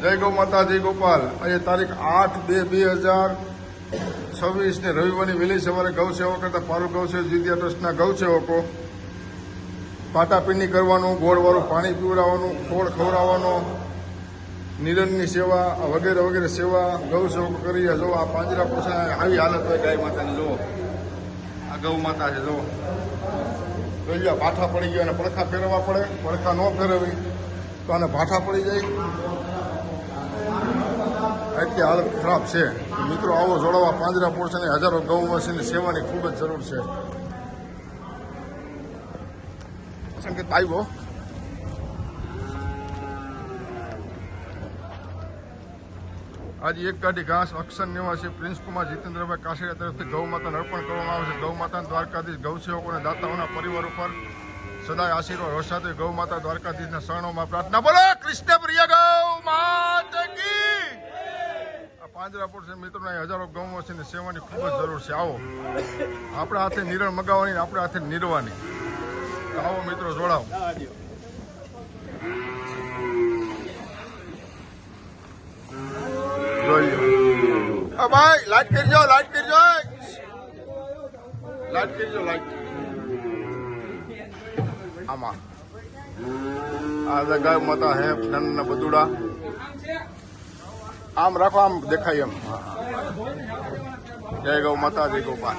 જય ગૌ માતા જય ગોપાલ. આજે તારીખ 8/2/2026 ને રવિવારની વહેલી સવારે ગૌ સેવા કરતા પારુલ ગૌ સેવા વિદ્યા ટ્રસ્ટના ગૌ સેવકો પાટાપીંડી કરવાનું, ગોળવાળું પાણી પીવડાવવાનું, ખોળ ખવડાવવાનો, નિરણની સેવા વગેરે વગેરે સેવા ગૌ સેવકો કરી રહ્યા. જો આ પાંજરા પોછા આવી હાલત હોય ગાય માતાની. જો આ ગૌ માતા છે. જો જોઈ લો, ભાઠા પડી ગયા અને પડખા ફેરવવા પડે. પડખા ન ફેરવી તો આને ભાઠા પડી જાય. એટલી હાલત ખરાબ છે. મિત્રો આવો જોડાવા પાંજરા પોળસાની હજારો ગૌવંશની સેવાની ખૂબ જ જરૂર છે. સંકેત આવ્યો. આજે એક ગાડી ઘાસ અક્ષર નિવાસી પ્રિન્સ કુમાર જીતેન્દ્રભાઈ કાશીરા તરફથી ગૌ માતાને અર્પણ કરવામાં આવે છે. ગૌ માતા દ્વારકાધીશ ગૌ સેવકો અને દાતાઓના પરિવાર ઉપર સદાય આશીર્વાદ વરસાદે. ગૌ માતા દ્વારકાધીશના શરણોમાં પ્રાર્થના. બોલો કૃષ્ણ પ્રિય ગૌ માતા કી. આ પાંજરા પોળસે મિત્રોને હજારો ગૌવંશની સેવાની ખૂબ જ જરૂર છે. આવો આપણા હાથે નિરણ મગાવવાની, આપણા હાથે નિરવાની. આવો મિત્રો જોડાવો. ભાઈ લાઈટ કરજો, લાઈટ કરજો, લાઈટ કરજો, લાઈટ આમાં આ ગાય માતા હે નાના બદુડા. આમ રાખો, આમ દેખાય એમ. જય ગૌ માતા જય ગોપાલ.